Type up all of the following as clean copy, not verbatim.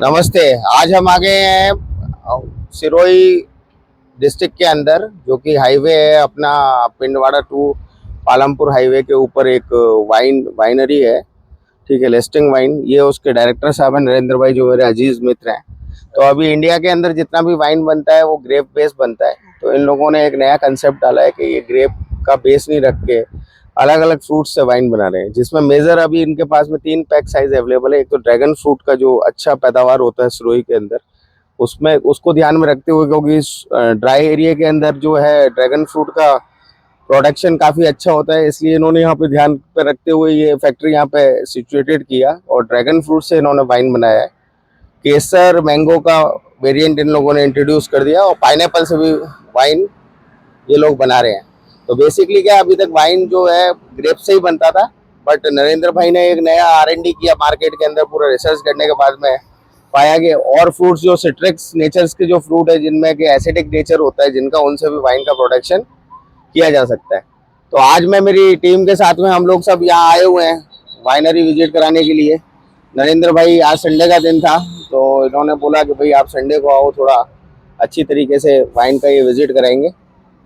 नमस्ते। आज हम आ गए हैं सिरोही डिस्ट्रिक्ट के अंदर, जो कि हाईवे है अपना पिंडवाड़ा टू पालमपुर हाईवे के ऊपर। एक वाइनरी है, ठीक है, लेस्टिंग वाइन। ये उसके डायरेक्टर साहब हैं नरेंद्र भाई, जो मेरे अजीज मित्र हैं। तो अभी इंडिया के अंदर जितना भी वाइन बनता है वो ग्रेप बेस बनता है। तो इन लोगों ने एक नया कंसेप्ट डाला है कि ये ग्रेप का बेस नहीं रख के अलग अलग फ्रूट से वाइन बना रहे हैं, जिसमें मेजर अभी इनके पास में 3 पैक साइज अवेलेबल है। एक तो ड्रैगन फ्रूट का जो अच्छा पैदावार होता है सिरोही के अंदर, उसमें उसको ध्यान में रखते हुए, क्योंकि ड्राई एरिया के अंदर जो है ड्रैगन फ्रूट का प्रोडक्शन काफ़ी अच्छा होता है, इसलिए इन्होंने यहाँ पे ध्यान पे रखते हुए ये फैक्ट्री यहाँ पे सिचुएटेड किया और ड्रैगन फ्रूट से इन्होंने वाइन बनाया है। केसर मैंगो का वेरिएंट इन लोगों ने इंट्रोड्यूस कर दिया और पाइनएप्पल से भी वाइन ये लोग बना रहे हैं। तो बेसिकली क्या, अभी तक वाइन जो है ग्रेप से ही बनता था, बट नरेंद्र भाई ने एक नया R&D किया मार्केट के अंदर। पूरा रिसर्च करने के बाद में पाया कि और फ्रूट्स जो सिट्रिक्स नेचर्स के जो फ्रूट है, जिनमें कि एसिडिक नेचर होता है जिनका, उनसे भी वाइन का प्रोडक्शन किया जा सकता है। तो आज मैं मेरी टीम के साथ में हम लोग सब यहाँ आए हुए हैं वाइनरी विजिट कराने के लिए। नरेंद्र भाई, आज संडे का दिन था तो इन्होंने बोला कि भाई आप संडे को आओ, थोड़ा अच्छी तरीके से वाइन का ये विजिट कराएंगे।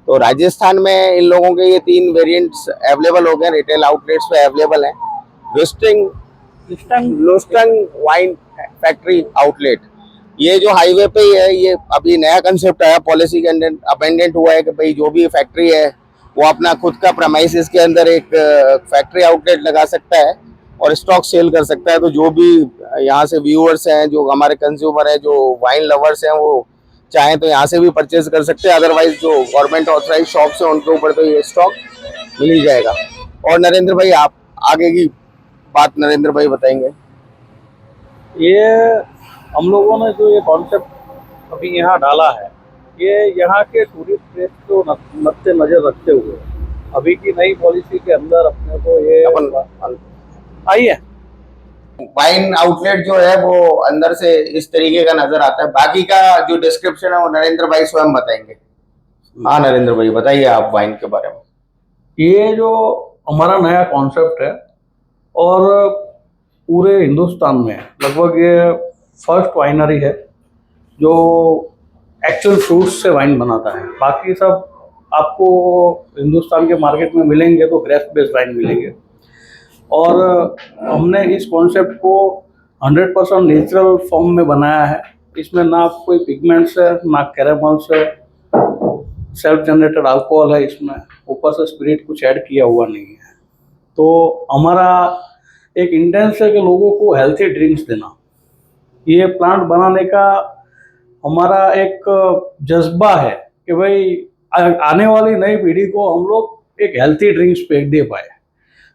तो राजस्थान में इन लोगों के ये 3 वेरिएंट्स अवेलेबल हो गए, रिटेल आउटलेट्स पे अवेलेबल हैं। लोस्टंग वाइन फैक्ट्री आउटलेट, ये जो हाईवे पे ही है। ये अभी नया कंसेप्ट आया, पॉलिसी के अंदर अमेंडमेंट हुआ है कि भाई जो भी फैक्ट्री है वो अपना खुद का प्रेमाइसिस के अंदर एक फैक्ट्री आउटलेट लगा सकता है और स्टॉक सेल कर सकता है। तो जो भी यहाँ से व्यूअर्स हैं, जो हमारे कंज्यूमर हैं, जो वाइन लवर्स हैं, वो चाहें तो यहाँ से भी परचेज कर सकते हैं। अदरवाइज जो गवर्नमेंट ऑथराइज शॉप्स हैं उनके ऊपर तो ये स्टॉक मिल ही जाएगा। और नरेंद्र भाई, आप आगे की बात नरेंद्र भाई बताएंगे। ये हम लोगों ने जो ये कॉन्सेप्ट अभी यहाँ डाला है, ये यहाँ के टूरिस्ट प्लेस को मद्दे नजर रखते हुए अभी की नई पॉलिसी के अंदर अपने को ये आई है। वाइन आउटलेट जो है वो अंदर से इस तरीके का नजर आता है। बाकी का जो डिस्क्रिप्शन है वो नरेंद्र भाई स्वयं बताएंगे। हाँ नरेंद्र भाई, बताइए आप वाइन के बारे में। ये जो हमारा नया कॉन्सेप्ट है और पूरे हिंदुस्तान में लगभग ये फर्स्ट वाइनरी है जो एक्चुअल फ्रूट्स से वाइन बनाता है। बाकी सब आपको हिंदुस्तान के मार्केट में मिलेंगे तो ग्रेप बेस्ड वाइन मिलेंगे, और हमने इस कॉन्सेप्ट को 100% नेचुरल फॉर्म में बनाया है। इसमें ना कोई पिगमेंट्स है, ना कैरेमल्स है, सेल्फ जनरेटेड अल्कोहल है इसमें, ऊपर से स्पिरिट कुछ ऐड किया हुआ नहीं है। तो हमारा एक इंटेंस है कि लोगों को हेल्थी ड्रिंक्स देना। ये प्लांट बनाने का हमारा एक जज्बा है कि भाई आने वाली नई पीढ़ी को हम लोग एक हेल्थी ड्रिंक्स पे दे पाए,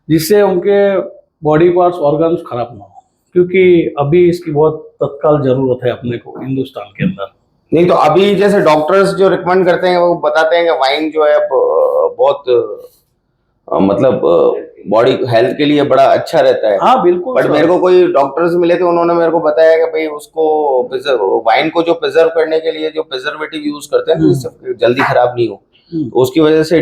जिससे उनके बॉडी पार्ट्स ऑर्गन्स खराब ना हो, क्योंकि अभी इसकी बहुत तत्काल जरूरत है अपने को हिंदुस्तान के अंदर। नहीं तो अभी जैसे डॉक्टर्स जो रिकमेंड करते हैं वो बताते हैं कि वाइन जो है बहुत मतलब बॉडी हेल्थ के लिए बड़ा अच्छा रहता है। हाँ बिल्कुल। बट मेरे को कोई डॉक्टर्स मिले थे, उन्होंने मेरे को बताया कि भाई उसको वाइन को जो प्रिजर्व करने के लिए जो प्रिजर्वेटिव यूज करते हैं जिससे जल्दी खराब नहीं हो, तो उसकी वजह से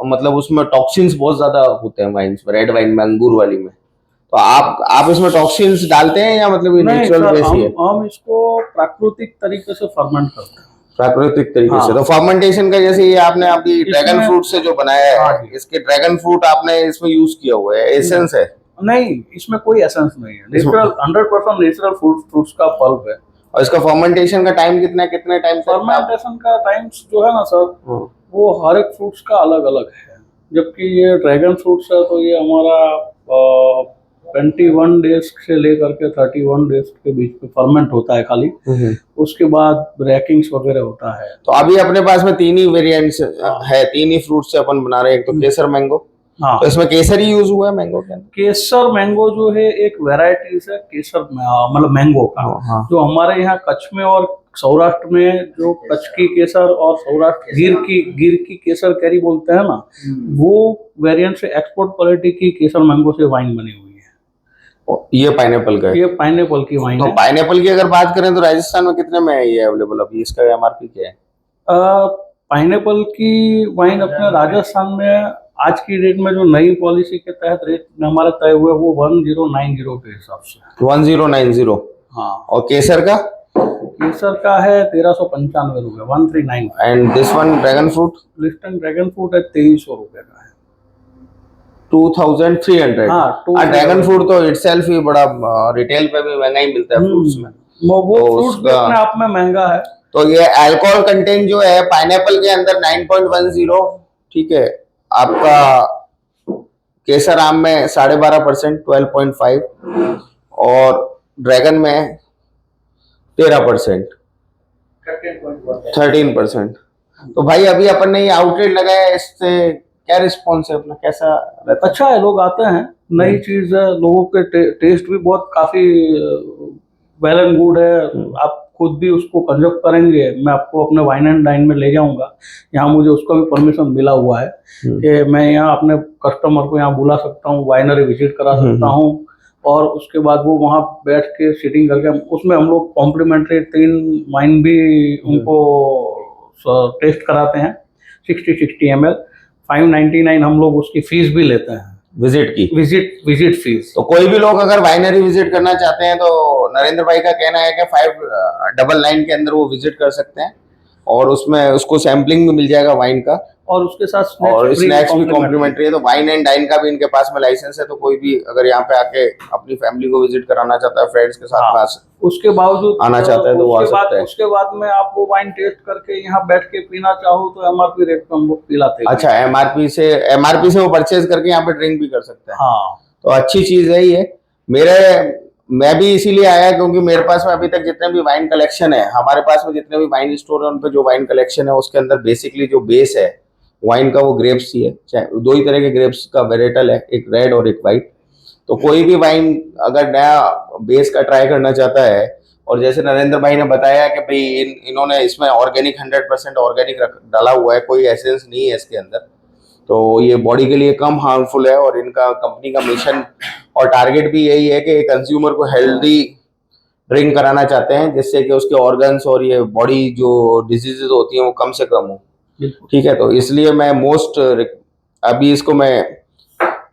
मतलब उसमें टॉक्सिन्स बहुत ज्यादा होते हैं वाइन्स में, रेड वाइन में, अंगूर वाली में। तो आप इसमें टॉक्सिन्स डालते हैं या मतलब नेचुरल बेस ही है? हम इसको प्राकृतिक तरीके से फर्मेंट करते हैं। प्राकृतिक तरीके से। तो फर्मेंटेशन का जैसे ये आपने अभी ड्रैगन फ्रूट से जो बनाया है, इसके ड्रैगन फ्रूट आपने इसमें यूज किया हुआ है, एसेंस है? नहीं, इसमें कोई एसेंस नहीं है, नेचुरल 100% नेचुरल फ्रूट्स का पल्प है। और इसका फर्मेंटेशन का टाइम कितने टाइम? फर्मेंटेशन का टाइम जो है ना सर, वो हर एक फ्रूट्स का अलग अलग है। जबकि ये ड्रैगन फ्रूट्स है तो ये हमारा 21 डेज से लेकर के 31 डेज के बीच में फर्मेंट होता है खाली। उसके बाद रैकिंग्स वगैरह होता है। तो अभी अपने पास में 3 ही वेरिएंट्स है, 3 ही फ्रूट से अपन बना रहे हैं। एक तो केसर मैंगो। हाँ, तो इसमें केसर ही यूज हुआ है मैंगो के अंदर? केसर मैंगो जो है एक वेराइटीज है केसर मतलब मैंगो का। हाँ। जो हमारे यहाँ कच्छ में और सौराष्ट्र में जो कच्छ की केसर और सौराष्ट्र गिर की केसर कैरी बोलते हैं ना, वो वेरिएंट से एक्सपोर्ट क्वालिटी की केसर मैंगो से वाइन बनी हुई है। ये पाइनएप्पल का है? ये पाइनएप्पल की वाइन है। तो पाइनएप्पल की अगर बात करें तो राजस्थान में कितने में है ये अवेलेबल अभी? इसका MRP क्या है? पाइनएप्पल की वाइन अपने राजस्थान में आज की डेट में जो नई पॉलिसी के तहत रेट हमारे तय हुए वो 1090 के हिसाब से। 1090? हाँ, और केसर का? केसर का है 1395 रुपये, 1395। And this one dragon fruit? Listen dragon fruit है 2300 रुपये का है। 2300? हाँ, ड्रैगन फ्रूट तो इटसेल्फ ही बड़ा रिटेल पे भी महंगा ही मिलता है फ्रूट्स में। वो तो फ्रूट्स भी उसका अपने आप में महंगा है। तो ये अल्कोहल कंटेंट जो है पाइनएप्पल के अंदर 9.10, ठीक है। आपका केसर आम में 12.5%, 12.5, और ड्रैगन में 13%, 13%। तो भाई अभी अपन ने ये आउटलेट लगाया, इससे क्या रिस्पॉन्स है अपना, कैसा रहता है? अच्छा है, लोग आते हैं, नई चीज है, लोगों के टेस्ट भी बहुत काफी वेल एंड गुड है। आप खुद भी उसको कंज्यूम करेंगे, मैं आपको अपने वाइन एंड डाइन में ले जाऊंगा। यहाँ मुझे उसका भी परमिशन मिला हुआ है कि मैं यहाँ अपने कस्टमर को यहाँ बुला सकता हूँ, वाइनरी विजिट करा सकता हूँ, और उसके बाद वो वहाँ बैठ के सीटिंग करके उसमें हम लोग कॉम्प्लीमेंट्री 3 वाइन भी उनको टेस्ट कराते हैं। 60 ml 599 हम लोग उसकी फीस भी लेते हैं, विजिट फीस। तो कोई भी लोग अगर वाइनरी विजिट करना चाहते हैं तो नरेंद्र भाई का कहना है कि 599 के अंदर वो विजिट कर सकते हैं, और उसमें उसको सैम्पलिंग भी मिल जाएगा वाइन का, और उसके साथ स्नैक्स भी कॉम्प्लीमेंट्री है। तो वाइन एंड डाइन का भी इनके पास में लाइसेंस है, तो कोई भी अगर यहाँ पे आके अपनी फैमिली को विजिट कराना चाहता है, फ्रेंड्स के साथ में उसके बावजूद आना चाहता है तो वो आ सकता है। उसके बाद में आप वो वाइन टेस्ट करके यहाँ बैठ के पीना चाहो तो एमआरपी रेट पे हम लोग पिलाते हैं। अच्छा, एमआरपी से वो परचेज करके यहाँ पे ड्रिंक भी कर सकते हैं। हाँ, तो अच्छी चीज है ये। मैं भी इसीलिए आया क्योंकि मेरे पास में अभी तक जितने भी वाइन कलेक्शन है, हमारे पास में जितने भी वाइन स्टोर है उन पे जो वाइन कलेक्शन है उसके अंदर बेसिकली जो बेस है वाइन का वो ग्रेप्स ही है। चाहे 2 ही तरह के ग्रेप्स का वेरिएटल है, एक रेड और एक वाइट। तो कोई भी वाइन अगर नया बेस का ट्राई करना चाहता है, और जैसे नरेंद्र भाई ने बताया कि भाई इन्होंने इसमें ऑर्गेनिक 100% ऑर्गेनिक डाला हुआ है, कोई एसेंस नहीं है इसके अंदर, तो ये बॉडी के लिए कम हार्मफुल है। और इनका कंपनी का मिशन और टारगेट भी यही है कि कंज्यूमर को हेल्दी ड्रिंक कराना चाहते हैं, जिससे कि उसके ऑर्गन्स और ये बॉडी जो डिजीजेज होती हैं वो कम से कम हो। ठीक है, तो इसलिए मैं अभी इसको मैं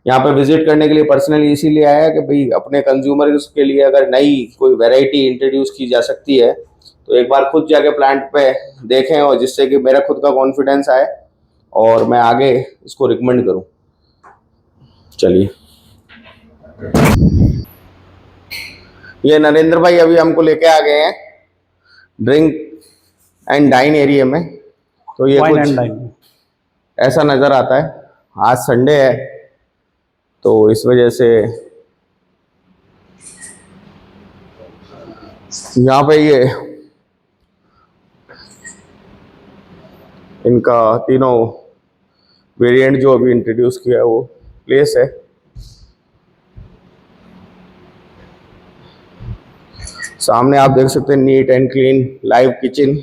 यहाँ पे विजिट करने के लिए पर्सनली इसीलिए आया कि भाई अपने कंज्यूमर के लिए अगर नई कोई वैरायटी इंट्रोड्यूस की जा सकती है तो एक बार खुद जाके प्लांट पे देखें, और जिससे कि मेरा खुद का कॉन्फिडेंस आए और मैं आगे इसको रिकमेंड करूं। चलिए, ये नरेंद्र भाई अभी हमको लेके आ गए हैं ड्रिंक एंड डाइन एरिया में। तो ये कुछ ऐसा नज़र आता है। आज संडे है तो इस वजह से यहाँ पे ये इनका तीनों वेरिएंट जो अभी इंट्रोड्यूस किया है वो प्लेस है। सामने आप देख सकते हैं neat and clean live kitchen,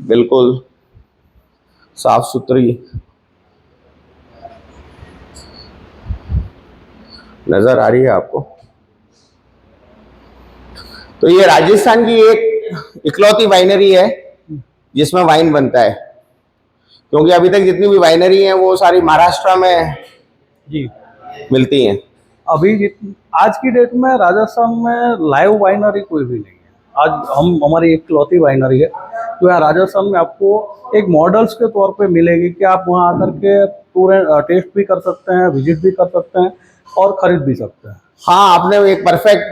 बिल्कुल साफ सुथरी नजर आ रही है आपको। तो ये राजस्थान की एक इकलौती वाइनरी है जिसमें वाइन बनता है, क्योंकि अभी तक जितनी भी वाइनरी हैं वो सारी महाराष्ट्र में जी मिलती हैं। अभी आज की डेट में राजस्थान में लाइव वाइनरी कोई भी नहीं है। आज हमारी एक इकलौती वाइनरी है जो यहाँ राजस्थान में आपको एक मॉडल्स के तौर पे मिलेगी कि आप वहाँ आकर के पूरे टेस्ट भी कर सकते हैं, विजिट भी कर सकते हैं और खरीद भी सकते हैं। हाँ, आपने एक परफेक्ट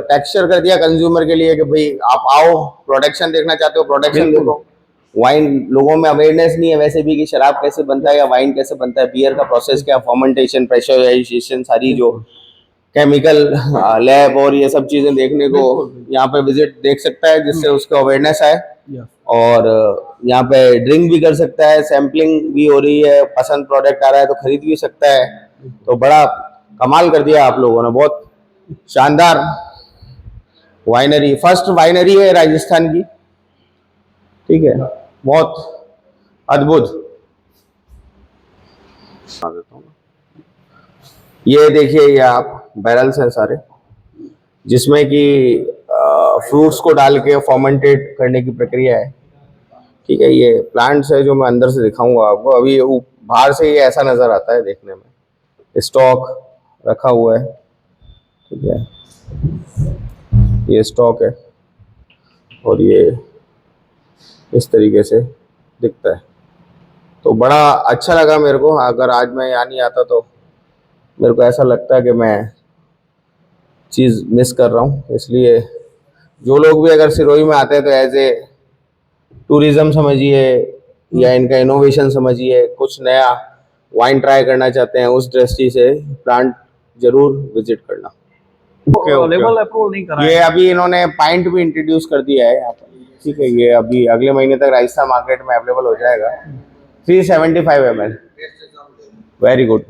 टेक्सचर कर दिया कंज्यूमर के लिए कि भाई आप आओ, प्रोडक्शन देखना चाहते हो प्रोडक्शन देखो। वाइन लोगों में अवेयरनेस नहीं है वैसे भी कि शराब कैसे बनता है या वाइन कैसे बनता है, बियर का प्रोसेस क्या, फर्मेंटेशन, प्रेशराइजेशन, सारी जो केमिकल लैब और ये सब चीजें देखने को यहाँ पे विजिट देख सकता है, जिससे उसको अवेयरनेस आए। और यहाँ पे ड्रिंक भी कर सकता है, सैम्पलिंग भी हो रही है, पसंद प्रोडक्ट आ रहा है तो खरीद भी सकता है। तो बड़ा कमाल कर दिया आप लोगों ने, बहुत शानदार वाइनरी, फर्स्ट वाइनरी है राजस्थान की। ठीक है, बहुत अद्भुत। ये देखिए, ये आप बैरल्स हैं सारे जिसमें कि फ्रूट्स को डाल के फर्मेंटेट करने की प्रक्रिया है। ठीक है, ये प्लांट्स है जो मैं अंदर से दिखाऊंगा आपको। अभी बाहर से ये ऐसा नजर आता है देखने में, स्टॉक रखा हुआ है। ठीक है, ये स्टॉक है और ये इस तरीके से दिखता है। तो बड़ा अच्छा लगा मेरे को। अगर आज मैं यहाँ नहीं आता तो मेरे को ऐसा लगता है कि मैं चीज़ मिस कर रहा हूँ। इसलिए जो लोग भी अगर सिरोही में आते हैं तो एज ए टूरिज्म समझिए या इनका इनोवेशन समझिए, कुछ नया वाइन ट्राई करना चाहते हैं, उस दृष्टि से प्लांट जरूर विजिट करना। Okay okay. लेवल अप्रूवल नहीं करा ये है। अभी इन्होंने पाइंट भी इंट्रोड्यूस कर दिया है यहाँ पर, ठीक है। ये अभी अगले महीने तक राजस्थान मार्केट में अवेलेबल हो जाएगा। 375 ml, वेरी गुड।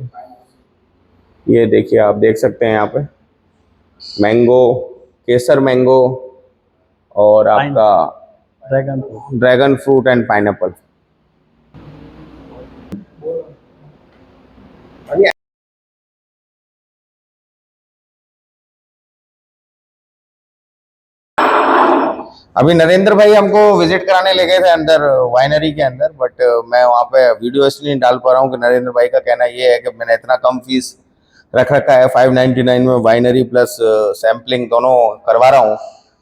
ये देखिए, आप देख सकते हैं यहाँ पे मैंगो, केसर मैंगो और आपका ड्रैगन फ्रूट एंड पाइनएप्पल। अभी नरेंद्र भाई हमको विजिट कराने ले गए थे अंदर वाइनरी के अंदर, बट मैं वहाँ पे वीडियो इसलिए नहीं डाल पा रहा हूँ कि नरेंद्र भाई का कहना ये है कि मैंने इतना कम फीस रख रखा है, 599 में वाइनरी प्लस सैम्पलिंग दोनों करवा रहा हूँ।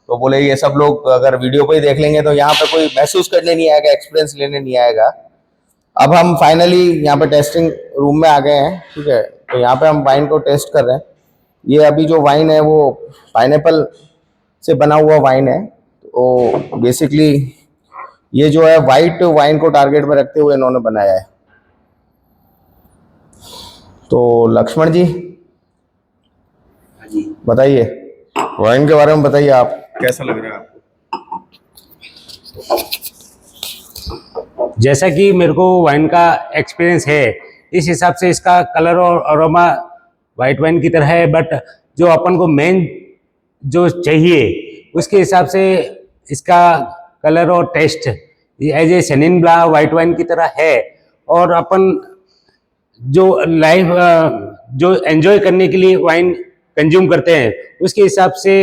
तो बोले ये सब लोग अगर वीडियो पे ही देख लेंगे तो यहाँ पे कोई महसूस करने नहीं आएगा, एक्सपीरियंस लेने नहीं आएगा। अब हम फाइनली यहाँ पे टेस्टिंग रूम में आ गए हैं, ठीक है। तो यहाँ पे हम वाइन को टेस्ट कर रहे हैं। ये अभी जो वाइन है वो पाइनएप्पल से बना हुआ वाइन है। तो बेसिकली ये जो है वाइट वाइन को टारगेट में रखते हुए इन्होंने बनाया है। तो लक्ष्मण जी बताइए, वाइन के बारे में बताइए, आप कैसा लग रहा है आपको? जैसा कि मेरे को वाइन का एक्सपीरियंस है, इस हिसाब से इसका कलर और अरोमा वाइट वाइन की तरह है, बट जो अपन को मेन जो चाहिए उसके हिसाब से इसका कलर और taste as a Chenin Blanc white wine की तरह है। और अपन जो लाइफ जो एंजॉय करने के लिए वाइन कंज्यूम करते हैं उसके हिसाब से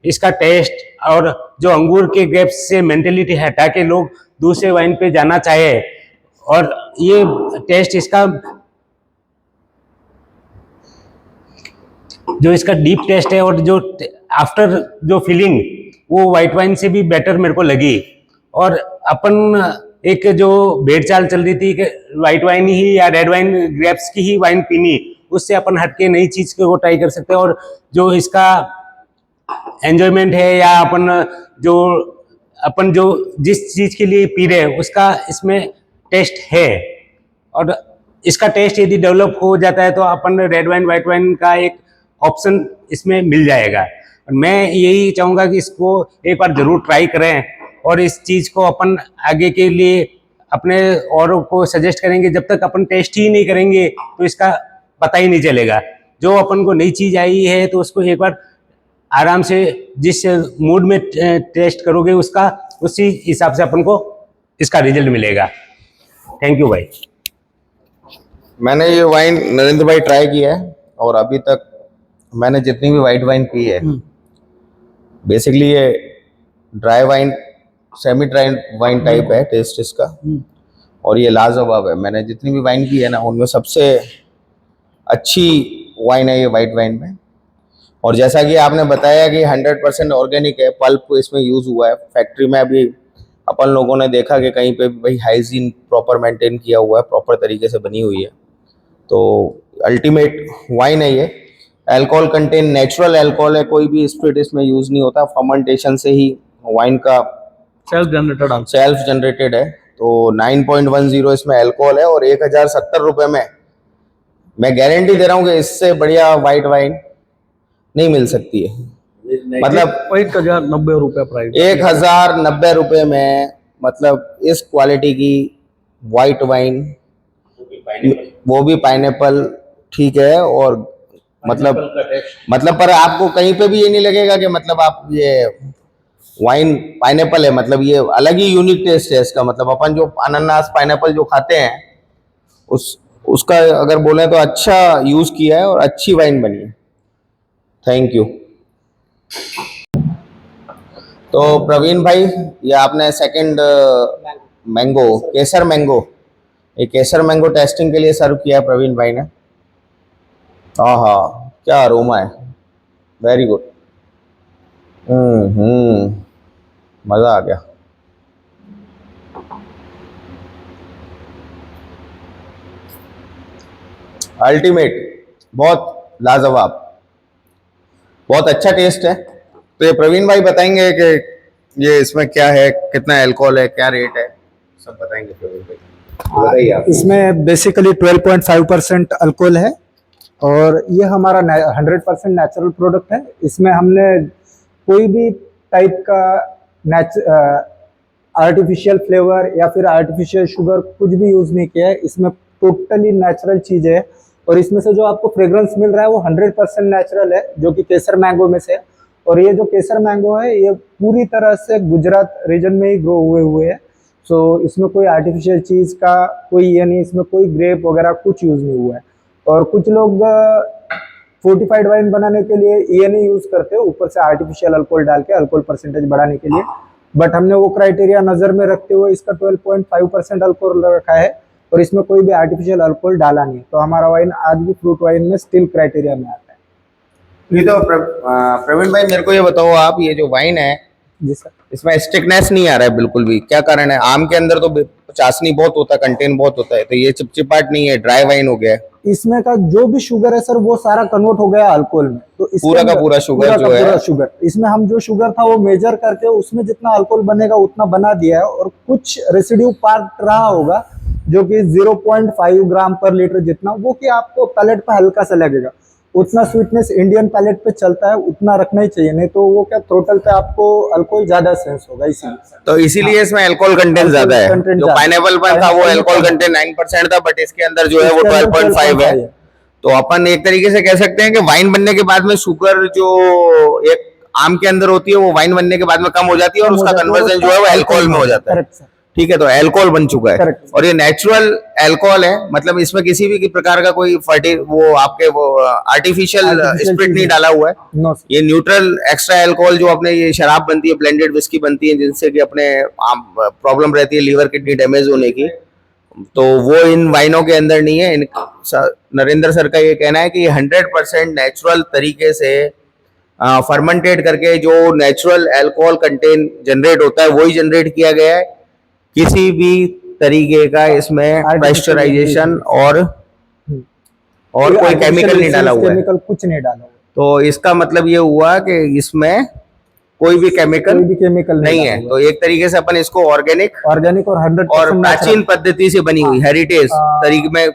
इसका टेस्ट और जो अंगूर के ग्रेप्स से मेंटेलिटी हटा के लोग दूसरे वाइन पे जाना चाहे, और ये टेस्ट इसका जो इसका डीप टेस्ट है और जो आफ्टर जो फीलिंग वो वाइट वाइन से भी बेटर मेरे को लगी। और अपन एक जो भेड़ चाल चल रही थी कि वाइट वाइन ही या रेड वाइन ग्रेप्स की ही वाइन पीनी, उससे अपन हटके नई चीज को ट्राई कर सकते हैं। और जो इसका एंजॉयमेंट है या अपन जो जिस चीज के लिए पी रहे हैं उसका इसमें टेस्ट है, और इसका टेस्ट यदि डेवलप हो जाता है तो अपन रेड वाइन वाइट वाइन का एक ऑप्शन इसमें मिल जाएगा। और मैं यही चाहूँगा कि इसको एक बार जरूर ट्राई करें और इस चीज़ को अपन आगे के लिए अपने औरों को सजेस्ट करेंगे। जब तक अपन टेस्ट ही नहीं करेंगे तो इसका पता ही नहीं चलेगा। जो अपन को नई चीज़ आई है तो उसको एक बार आराम से जिस मूड में टेस्ट करोगे उसका उसी हिसाब से अपन को इसका रिजल्ट मिलेगा। थैंक यू भाई। मैंने ये वाइन नरेंद्र भाई ट्राई किया है और अभी तक मैंने जितनी भी वाइट वाइन पी है बेसिकली ये dry wine, semi dry wine type है टेस्ट इसका, और ये लाजवाब है। मैंने जितनी भी वाइन पी है ना उनमें सबसे अच्छी वाइन है ये वाइट वाइन में। और जैसा कि आपने बताया कि 100% ऑर्गेनिक है, पल्प इसमें यूज़ हुआ है। फैक्ट्री में अभी अपन लोगों ने देखा कि कहीं पे भी भाई हाइजीन प्रॉपर मेंटेन किया हुआ है, प्रॉपर तरीके से बनी हुई है। तो अल्टीमेट वाइन है ये। अल्कोहल कंटेन नेचुरल अल्कोहल है, कोई भी स्पिरिट इसमें यूज़ नहीं होता। फर्मेंटेशन से ही वाइन का सेल्फ जनरेटेड है। तो 9.10 इसमें अल्कोहल है और 1070 रुपये में मैं गारंटी दे रहा हूँ कि इससे बढ़िया वाइट वाइन नहीं मिल सकती है। मतलब 1090 रुपया प्राइस, 1090 रुपये में मतलब इस क्वालिटी की वाइट वाइन, वो भी पाइनएप्पल, ठीक है। और मतलब पर आपको कहीं पे भी ये नहीं लगेगा कि मतलब आप ये वाइन पाइनएप्पल है, मतलब ये अलग ही यूनिक टेस्ट है इसका। मतलब अपन जो अनानास पाइनएप्पल जो खाते हैं उसका अगर बोले तो अच्छा यूज किया है और अच्छी वाइन बनी है। Thank you. तो प्रवीण भाई, ये आपने सेकंड मैंगो, केसर मैंगो, ये केसर मैंगो टेस्टिंग के लिए सर्व किया है प्रवीण भाई ने। हाँ, क्या अरोमा है, वेरी गुड। मजा आ गया। अल्टीमेट, बहुत लाजवाब, बहुत अच्छा टेस्ट है। तो ये प्रवीण भाई बताएंगे कि ये इसमें क्या है, कितना अल्कोहल है, क्या रेट है, सब बताएंगे प्रवीण भाई। बताइए आप। इसमें बेसिकली 12.5% अल्कोहल है और ये हमारा 100% नेचुरल प्रोडक्ट है। इसमें हमने कोई भी टाइप का आर्टिफिशियल फ्लेवर या फिर आर्टिफिशियल शुगर कुछ भी यूज़ नहीं किया है। इसमें टोटली नेचुरल चीज़ है और इसमें से जो आपको फ्रेग्रेंस मिल रहा है वो 100% नेचुरल है, जो कि केसर मैंगो में से है। और ये जो केसर मैंगो है ये पूरी तरह से गुजरात रीजन में ही ग्रो हुए हैं। सो इसमें कोई आर्टिफिशियल चीज़ का कोई ये नहीं, इसमें कोई ग्रेप वगैरह कुछ यूज़ नहीं हुआ है। और कुछ लोग फोर्टिफाइड वाइन बनाने के लिए ये नहीं यूज़ करते, ऊपर से आर्टिफिशियल अल्कोहल डाल के अल्कोहल परसेंटेज बढ़ाने के लिए। बट हमने वो क्राइटेरिया नज़र में रखते हुए इसका 12.5% अल्कोहल रखा है और इसमें कोई भी आर्टिफिशियल अल्कोहल डाला नहीं। तो हमारा वाइन आज भी फ्रूट वाइन में स्टिल क्राइटेरिया में आता है। ये तो प्रवीण भाई मेरे को ये बताओ आप, ये जो वाइन है जी सर। इसमें स्टिकनेस नहीं आ रहा है बिल्कुल भी, क्या कारण है? आम के अंदर तो चाशनी बहुत होता है, कंटेन बहुत होता है, तो ये चिपचिपाट नहीं है, ड्राई वाइन हो गया है। इसमें का जो भी शुगर है सर वो सारा कन्वर्ट हो गया अल्कोहल में। तो पूरा का पूरा शुगर जो है, पूरा शुगर इसमें हम जो शुगर था वो मेजर करके उसमें जितना अल्कोहल बनेगा उतना बना दिया है और कुछ रेसिड्यू पार्ट रहा होगा जो कि 0.5 ग्राम पर लीटर जितना, वो कि आपको पैलेट पे हल्का सा लगेगा। उतना स्वीटनेस इंडियन पैलेट पे चलता है, उतना रखना ही चाहिए, नहीं तो वो क्या थ्रोटल पे आपको अल्कोहल ज्यादा सेंस होगा। इसीलिए तो इसीलिए इसमें अल्कोहल कंटेंट ज्यादा है। content जो ज्यादा है। पाइनएप्पल पर था वो अल्कोहल कंटेंट 9% था, बट इसके अंदर जो है वो 12.5 है। तो अपन एक तरीके से कह सकते हैं कि वाइन बनने के बाद में शुगर जो एक आम के अंदर होती है वो वाइन बनने के बाद में कम हो जाती है और उसका कन्वर्जन जो है वो अल्कोहल में हो जाता है। Correct sir. ठीक है, तो अल्कोहल बन चुका है। Correct. और ये नेचुरल अल्कोहल है, मतलब इसमें किसी भी प्रकार का कोई वो आपके वो आर्टिफिशियल Artificial स्प्रिट नहीं चीज़ डाला हुआ है। No sir. ये न्यूट्रल एक्स्ट्रा अल्कोहल जो अपने ये शराब बनती है, ब्लेंडेड विस्की बनती है, जिनसे कि अपने प्रॉब्लम रहती है लीवर किडनी डैमेज होने की, तो वो इन वाइनों के अंदर नहीं है। नरेंद्र सर का ये कहना है कि 100% नेचुरल तरीके से फर्मेंटेड करके जो नेचुरल अल्कोहल कंटेन जनरेट होता है वही जनरेट किया गया है। किसी भी तरीके का इसमें पास्चराइजेशन और कोई केमिकल नहीं डाला हुआ है। केमिकल कुछ नहीं डाला हुआ है। तो इसका मतलब ये हुआ कि इसमें कोई भी केमिकल नहीं है। तो एक तरीके से अपन इसको ऑर्गेनिक और 100% और प्राचीन पद्धति से बनी हुई हेरिटेज तरीके में,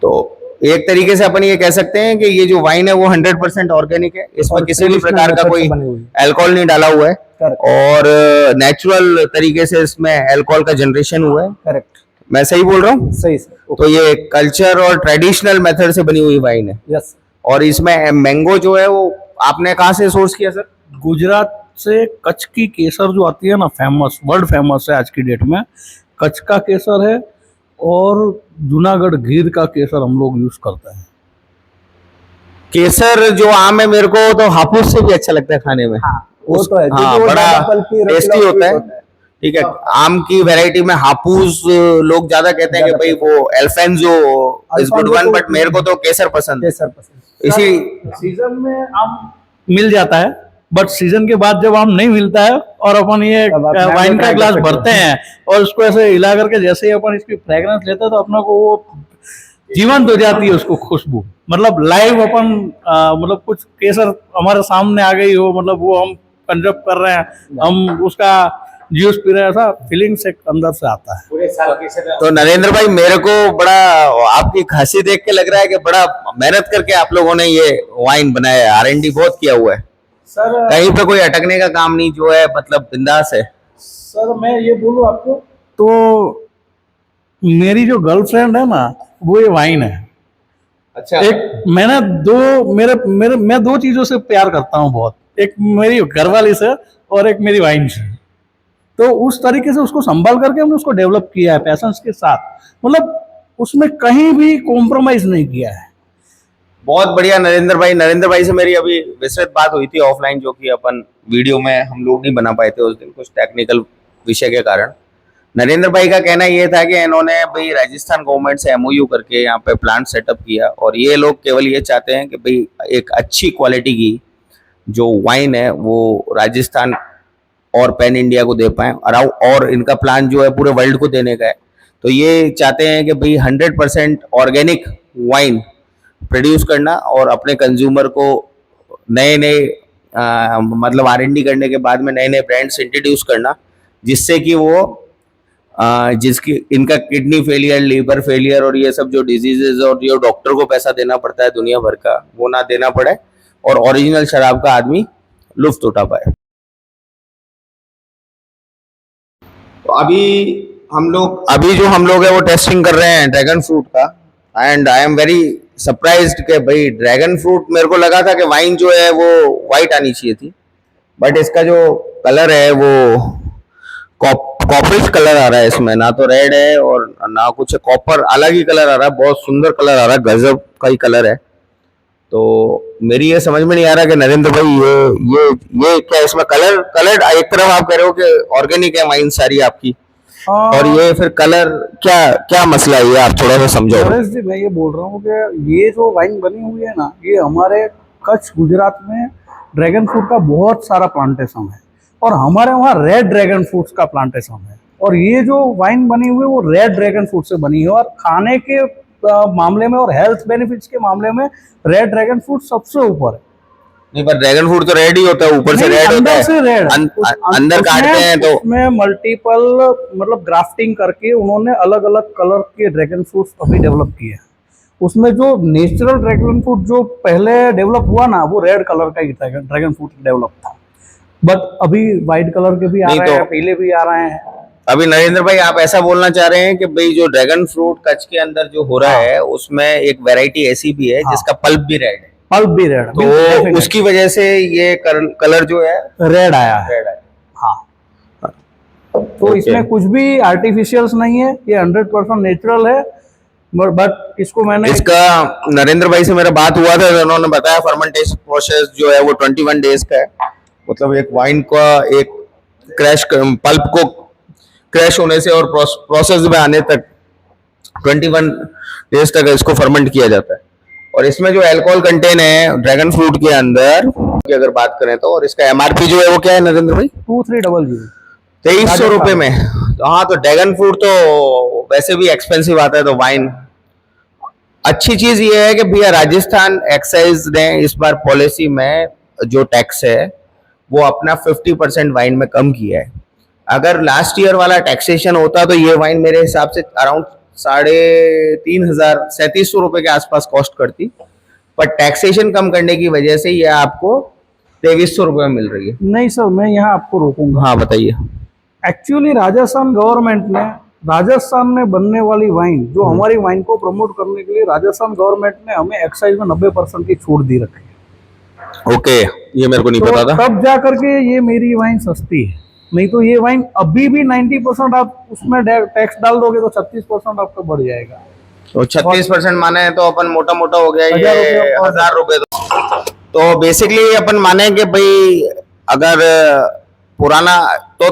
तो एक तरीके से अपन ये कह सकते हैं कि ये जो वाइन है वो 100% ऑर्गेनिक है। इसमें और किसी भी traditional प्रकार का method कोई से बनी हुई है। अल्कोहल नहीं डाला हुआ है Correct. और नेचुरल तरीके से इसमें अल्कोहल का जनरेशन हुआ है। करेक्ट, मैं सही बोल रहा हूँ? सही सर। तो ये कल्चर और ट्रेडिशनल मेथड से बनी हुई वाइन है। यस। और इसमें मैंगो जो है वो आपने कहाँ से सोर्स किया सर? गुजरात से कच्छ की केसर जो आती है ना, फेमस, वर्ल्ड फेमस है आज की डेट में। कच्छ का केसर है और जूनागढ़ गिर का केसर हम लोग यूज करते हैं। केसर जो आम है मेरे को तो हापुस से भी अच्छा लगता है खाने में। हाँ, वो तो है, हाँ, क्योंकि वो बड़ा ज्यादा पल्पी टेस्टी रसीला होता है। होता है। ठीक है, आम की वैरायटी में हापुस लोग ज्यादा कहते हैं कि भाई वो Alphonso is good one, but मेरे को तो केसर पसंद है। केसर पसंद। इसी सीजन में आम मिल जाता है, बट सीजन के बाद जब आम नहीं मिलता है और अपन ये तब आप वाइन mango का try ग्लास कर सकते भरते हैं और उसको ऐसे हिला करके जैसे ही अपन इसकी फ्रेग्रेंस लेते हैं तो अपना को वो जीवंत हो जाती है उसको खुशबू। मतलब लाइव अपन मतलब कुछ केसर हमारे सामने आ गई हो, मतलब वो हम कंजर्व कर रहे हैं, हम उसका जूस पी रहे हैं, ऐसा फीलिंग से अंदर से आता है। तो नरेंद्र भाई मेरे को बड़ा आपकी खांसी देख के लग रहा है कि बड़ा मेहनत करके आप लोगों ने ये वाइन बनाया है, R&D बहुत किया हुआ है सर। कहीं पे कोई अटकने का काम नहीं, जो है मतलब बिंदास है। सर मैं ये बोलूं आपको तो मेरी जो गर्लफ्रेंड है ना वो ये वाइन है। अच्छा, एक मैंने मैं दो चीजों से प्यार करता हूँ बहुत, एक मेरी घरवाली से और एक मेरी वाइन से। तो उस तरीके से उसको संभाल करके हमने उसको डेवलप किया है पैशंस के साथ, मतलब उसमें कहीं भी कॉम्प्रोमाइज नहीं किया है। बहुत बढ़िया नरेंद्र भाई से मेरी अभी विस्तृत बात हुई थी ऑफलाइन, जो कि अपन वीडियो में हम लोग नहीं बना पाए थे उस दिन, कुछ टेक्निकल विषय के कारण। नरेंद्र भाई का कहना ये था कि इन्होंने भाई राजस्थान गवर्नमेंट से MOU करके यहाँ पे प्लांट सेटअप किया और ये लोग केवल ये चाहते हैं कि भाई एक अच्छी क्वालिटी की जो वाइन है वो राजस्थान और पैन इंडिया को दे पाए और इनका प्लान जो है पूरे वर्ल्ड को देने का है। तो ये चाहते हैं कि भाई 100% ऑर्गेनिक वाइन प्रोड्यूस करना और अपने कंज्यूमर को नए नए मतलब R&D करने के बाद में नए नए ब्रांड्स इंट्रोड्यूस करना, जिससे कि वो जिसकी इनका किडनी फेलियर, लीवर फेलियर और ये सब जो डिजीजेज और जो डॉक्टर को पैसा देना पड़ता है दुनिया भर का, वो ना देना पड़े और ओरिजिनल शराब का आदमी लुत्फ उठा पाए। तो अभी जो हम लोग है वो टेस्टिंग कर रहे हैं ड्रैगन फ्रूट का, and I am very surprised कि भाई ड्रैगन फ्रूट, मेरे को लगा था कि वाइन जो है वो वाइट आनी चाहिए थी, बट इसका जो कलर है वो कॉपरिश कलर आ रहा है इसमें, ना तो रेड है और ना कुछ कॉपर, अलग ही कलर आ रहा है, बहुत सुंदर कलर आ रहा है, गजब का ही कलर है। तो मेरी ये समझ में नहीं आ रहा कि नरेंद्र भाई ये क्या इसमें कलर एक तरफ आप कह रहे हो कि ऑर्गेनिक है वाइन सारी आपकी, और ये फिर कलर क्या मसला है, ये आप थोड़ा सा समझाओ। नरेश जी, मैं ये बोल रहा हूँ कि ये जो वाइन बनी हुई है ना, ये हमारे कच्छ गुजरात में ड्रैगन फ्रूट का बहुत सारा प्लांटेशन है और हमारे वहाँ रेड ड्रैगन फ्रूट्स का प्लांटेशन है, और ये जो वाइन बनी हुई है वो रेड ड्रैगन फ्रूट से बनी है, और खाने के मामले में और हेल्थ बेनिफिट्स के मामले में रेड ड्रैगन फ्रूट सबसे ऊपर है। नहीं, पर ड्रैगन फ्रूट तो रेड ही होता है, ऊपर से रेड होता है, से रेड अंदर काटते हैं तो उसमें मल्टीपल मतलब ग्राफ्टिंग करके उन्होंने अलग अलग कलर के ड्रैगन फ्रूट्स अभी डेवलप किए हैं। उसमें जो नेचुरल ड्रैगन फ्रूट जो पहले डेवलप हुआ ना, वो रेड कलर का ही ड्रैगन फ्रूट डेवलप था, बट अभी वाइट कलर के भी आ रहे हैं, पीले भी आ रहे हैं। अभी नरेंद्र भाई आप ऐसा बोलना चाह रहे हैं कि भाई जो ड्रैगन फ्रूट कच्छ के अंदर जो हो रहा है उसमें एक वैरायटी ऐसी भी है जिसका पल्प भी रेड है, पल्प भी रेड, तो उसकी वजह से ये कलर जो है रेड आया है। हाँ, तो इसमें कुछ भी आर्टिफिशियल्स नहीं है, ये 100% नेचुरल है। बट इसको मैंने इसका नरेंद्र भाई से मेरा बात हुआ था, उन्होंने बताया फर्मेंटेशन प्रोसेस जो है वो 21 डेज का है, मतलब एक वाइन का एक पल्प को क्रैश होने से और प्रोसेस में आने तक 21 डेज तक इसको फर्मेंट किया जाता है। और इसमें जो अल्कोहल कंटेन है ड्रैगन फ्रूट के अंदर की अगर बात करें तो, और इसका MRP जो है वो क्या है नरेंद्र भाई? 2300 2300 रुपए में। तो हाँ, तो ड्रैगन फ्रूट तो वैसे भी एक्सपेंसिव आता है, तो वाइन अच्छी चीज ये है कि भैया राजस्थान एक्साइज ने इस बार पॉलिसी में जो टैक्स है वो अपना 50% वाइन में कम किया है। अगर लास्ट ईयर वाला टैक्सेशन होता तो ये वाइन मेरे हिसाब से अराउंड 3700 रुपए के आसपास कॉस्ट करती, पर टैक्सेशन कम करने की वजह से ये आपको 2300 रुपए में मिल रही है। नहीं सर, मैं यहाँ आपको रोकूंगा। हाँ बताइए। एक्चुअली राजस्थान गवर्नमेंट ने राजस्थान में बनने वाली वाइन, जो हमारी वाइन को प्रमोट करने के लिए राजस्थान गवर्नमेंट ने हमें एक्साइज में 90% की छूट दी रखी है। ओके, ये मेरे को नहीं पता था। तब जा करके ये मेरी वाइन सस्ती है, नहीं तो ये वाइन अभी भी 90% आप उसमें टैक्स डाल दोगे तो 36% आपका बढ़ जाएगा। तो 36% माने तो अपन मोटा मोटा हो गया ये 1000 रुपए। तो बेसिकली अपन माने कि भाई अगर पुराना तो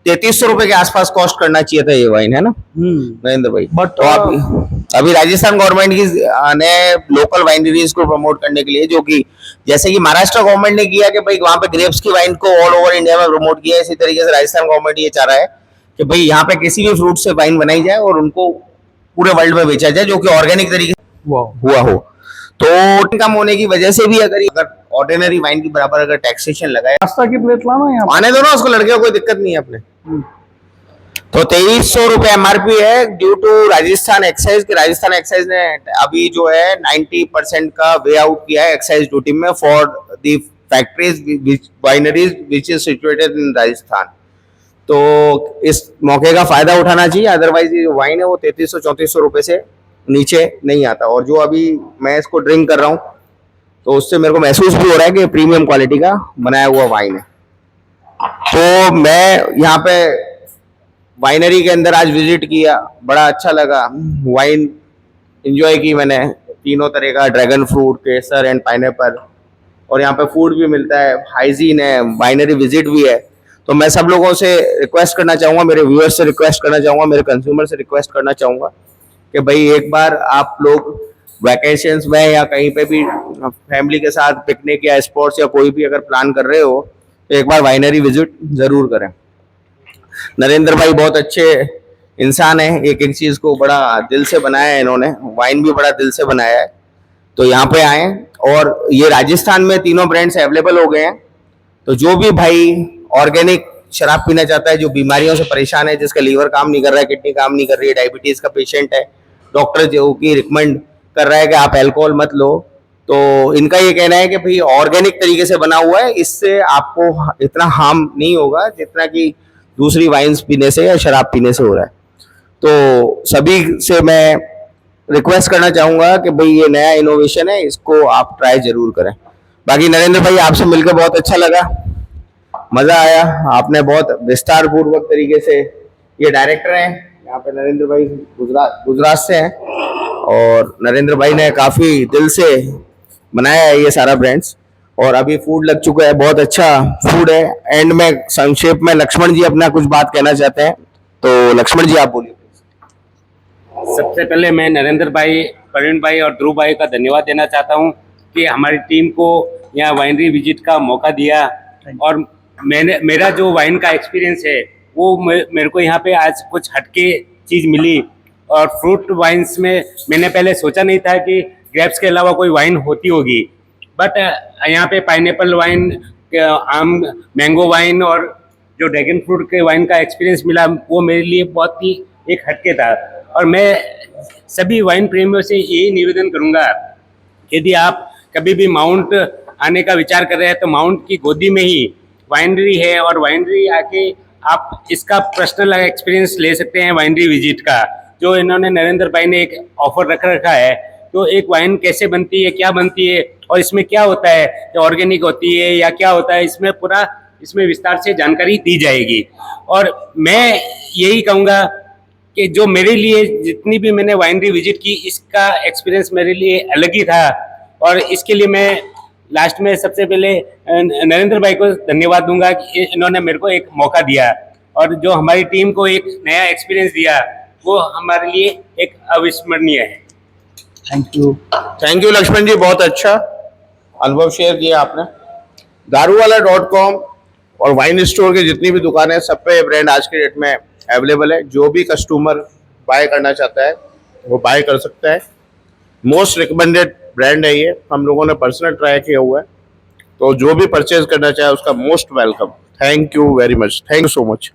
3300 रुपए के आसपास कॉस्ट करना चाहिए था ये वाइन, है ना नरेंद्र भाई? बट तो अभी राजस्थान गवर्नमेंट की ने लोकल वाइनरीज को प्रमोट करने के लिए, जो कि जैसे कि महाराष्ट्र गवर्नमेंट ने किया कि भाई वहां पे ग्रेप्स की वाइन को ऑल ओवर इंडिया में प्रमोट किया, इसी तरीके से राजस्थान गवर्नमेंट ये चाह रहा है कि भाई यहाँ पे किसी भी फ्रूट से वाइन बनाई जाए और उनको पूरे वर्ल्ड में बेचा जाए, जो कि ऑर्गेनिक तरीके से हुआ हो। तो कम होने की वजह से भी अगर ऑर्डिनरी वाइन की बराबर अगर टैक्सेशन लगाए, नाश्ता की प्लेट लाना यहाँ आने दो ना उसको, लड़के को कोई दिक्कत नहीं है अपने। तो 2300 रुपए MRP है ड्यू टू राजस्थान एक्साइज के। राजस्थान एक्साइज ने अभी जो है 90% का वे आउट किया है एक्साइज ड्यूटी में for the factories wineries which is situated in Rajasthan. तो इस मौके का फायदा उठाना चाहिए, अदरवाइज ये वाइन है वो 3300-3400 रुपए से नीचे नहीं आता। और जो अभी मैं इसको ड्रिंक कर रहा हूँ तो उससे मेरे को महसूस भी हो रहा है कि प्रीमियम क्वालिटी का बनाया हुआ वाइन है। तो मैं यहाँ पे वाइनरी के अंदर आज विजिट किया, बड़ा अच्छा लगा, वाइन एंजॉय की मैंने, तीनों तरह का dragon fruit, Kesar and pineapple, और यहाँ पे फूड भी मिलता है, हाइजीन है, वाइनरी विजिट भी है। तो मैं सब लोगों से रिक्वेस्ट करना चाहूँगा, मेरे व्यूअर्स से रिक्वेस्ट करना चाहूँगा, मेरे कंज्यूमर से रिक्वेस्ट करना चाहूँगा कि भाई एक बार आप लोग वैकेशंस में या कहीं पे भी फैमिली के साथ पिकनिक या स्पोर्ट्स या कोई भी अगर प्लान कर रहे हो तो एक बार वाइनरी विजिट जरूर करें। नरेंद्र भाई बहुत अच्छे इंसान है, एक एक चीज को बड़ा दिल से बनाया है इन्होंने, वाइन भी बड़ा दिल से बनाया है। तो यहाँ पे आए, और ये राजस्थान में तीनों ब्रांड्स अवेलेबल हो गए हैं। तो जो भी भाई ऑर्गेनिक शराब पीना चाहता है, जो बीमारियों से परेशान है, जिसका लीवर काम नहीं कर रहा है, किडनी काम नहीं कर रही है, डायबिटीज का पेशेंट है, डॉक्टर जो कि रिकमेंड कर रहा है कि आप अल्कोहल मत लो, तो इनका ये कहना है कि भाई ऑर्गेनिक तरीके से बना हुआ है, इससे आपको इतना हार्म नहीं होगा जितना कि दूसरी वाइन्स पीने से या शराब पीने से हो रहा है। तो सभी से मैं रिक्वेस्ट करना चाहूंगा कि भाई ये नया इनोवेशन है, इसको आप ट्राई जरूर करें। बाकी नरेंद्र भाई आपसे मिलकर बहुत अच्छा लगा, मजा आया, आपने बहुत विस्तार पूर्वक तरीके से, ये डायरेक्टर हैं यहाँ पे नरेंद्र भाई, गुजरात से हैं, और नरेंद्र भाई ने काफी दिल से बनाया है ये सारा ब्रांड्स, और अभी फूड लग चुका है, बहुत अच्छा फूड है। एंड में संक्षेप में लक्ष्मण जी अपना कुछ बात कहना चाहते हैं, तो लक्ष्मण जी आप बोलिए। सबसे पहले मैं नरेंद्र भाई, प्रवीण भाई और ध्रुव भाई का धन्यवाद देना चाहता हूं कि हमारी टीम को यहाँ वाइनरी विजिट का मौका दिया, और मेरा जो वाइन का एक्सपीरियंस है वो मेरे को यहाँ पे आज कुछ हटके चीज़ मिली। और फ्रूट वाइन्स में मैंने पहले सोचा नहीं था कि ग्रेप्स के अलावा कोई वाइन होती होगी, बट यहाँ पे पाइनएप्पल वाइन, आम मैंगो वाइन और जो ड्रैगन फ्रूट के वाइन का एक्सपीरियंस मिला वो मेरे लिए बहुत ही एक हटके था। और मैं सभी वाइन प्रेमियों से यही निवेदन करूंगा, यदि आप कभी भी माउंट आने का विचार कर रहे हैं तो माउंट की गोदी में ही वाइनरी है, और वाइनरी आके आप इसका पर्सनल एक्सपीरियंस ले सकते हैं वाइनरी विजिट का। जो इन्होंने नरेंद्र भाई ने एक ऑफर रखा है, तो एक वाइन कैसे बनती है, क्या बनती है और इसमें क्या होता है, कि ऑर्गेनिक होती है या क्या होता है, इसमें पूरा इसमें विस्तार से जानकारी दी जाएगी। और मैं यही कहूँगा कि जो मेरे लिए जितनी भी मैंने वाइनरी विजिट की, इसका एक्सपीरियंस मेरे लिए अलग ही था, और इसके लिए मैं लास्ट में सबसे पहले नरेंद्र भाई को धन्यवाद दूंगा कि इन्होंने मेरे को एक मौका दिया, और जो हमारी टीम को एक नया एक्सपीरियंस दिया वो हमारे लिए एक अविस्मरणीय है। थैंक यू लक्ष्मण जी, बहुत अच्छा अनुभव शेयर किया आपने। दारूवाला.com और वाइन स्टोर के जितनी भी दुकानें हैं, सब पे ब्रांड आज के डेट में अवेलेबल है। जो भी कस्टमर बाय करना चाहता है वो बाय कर सकता है। मोस्ट रिकमेंडेड ब्रांड है ये, हम लोगों ने पर्सनल ट्राई किया हुआ है, तो जो भी परचेज करना चाहे उसका most welcome. Thank you very much, thank you so much.